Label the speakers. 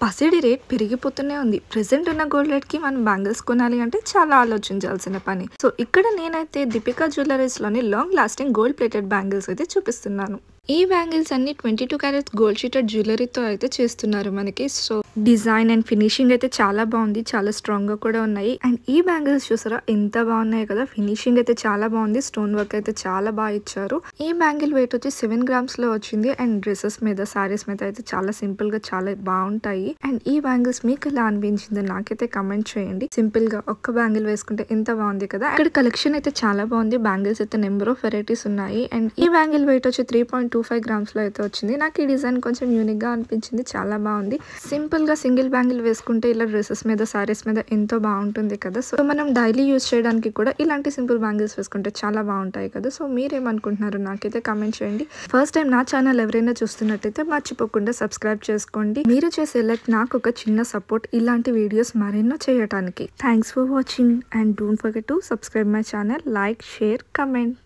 Speaker 1: పసిడి రేట్ పెరిగిపోతూనే ఉంది. ప్రెజెంట్ ఉన్న గోల్డ్ రేట్‌కి మనం బ్యాంగిల్స్ కొనాలి అంటే చాలా ఆలోచించాల్సిన పని. సో, ఇక్కడ నేనైతే దీపికా జ్యువెల్లరీస్‌లోని long lasting gold plated bangles అయితే చూపిస్తున్నాను. ఈ బ్యాంగిల్స్ అన్ని 22 క్యారెట్స్ గోల్డ్ షీటెడ్ జ్యువెలరీతో అయితే చేస్తున్నారు మనకి. సో, డిజైన్ అండ్ ఫినిషింగ్ అయితే చాలా బాగుంది. చాలా స్ట్రాంగ్‌గా కూడా ఉన్నాయి. అండ్ ఈ బ్యాంగిల్స్ చూసారా ఎంత బాగున్నాయి కదా! ఫినిషింగ్ అయితే చాలా బాగుంది. స్టోన్ వర్క్ అయితే చాలా బాగా ఇచ్చారు. ఈ బ్యాంగిల్ వెయిట్ వచ్చి 7 గ్రామ్స్‌లో వచ్చింది. అండ్ డ్రెసెస్ మీద, సారీస్ మీద అయితే చాలా సింపుల్‌గా చాలా బాగుంటాయి. అండ్ ఈ బ్యాంగిల్స్ మీకు ఎలా అనిపించిందో నాకైతే కమెంట్ చేయండి. సింపుల్‌గా ఒక్క బ్యాంగిల్ వేసుకుంటే ఎంత బాగుంది కదా! ఇక్కడ కలెక్షన్ అయితే చాలా బాగుంది. బ్యాంగిల్స్ అయితే నెంబర్ ఆఫ్ వెరైటీస్ ఉన్నాయి. అండ్ ఈ బ్యాంగిల్ వెయిట్ వచ్చి 3.25 గ్రామ్స్‌లో అయితే వచ్చింది. నాకు ఈ డిజైన్ కొంచెం యూనిక్‌గా అనిపించింది. చాలా బాగుంది. సింపుల్‌గా సింగిల్ బ్యాంగిల్ వేసుకుంటే ఇలా డ్రెసెస్ మీద, సారీస్ మీద ఎంతో బాగుంటుంది కదా! సో, మనం డైలీ యూజ్ చేయడానికి కూడా ఇలాంటి సింపుల్ బ్యాంగిల్స్ వేసుకుంటే చాలా బాగుంటాయి కదా! సో, మీరేమనుకుంటున్నారు నాకైతే కామెంట్ చేయండి. ఫస్ట్ టైం నా ఛానల్ ఎవరైనా చూస్తున్నట్టయితే మర్చిపోకుండా సబ్స్క్రైబ్ చేసుకోండి. మీరు చేసే లైక్ నాకు ఒక చిన్న సపోర్ట్ ఇలాంటి వీడియోస్ మరెన్నో చేయడానికి. Thanks for watching and don't forget to subscribe my channel, like, share, comment.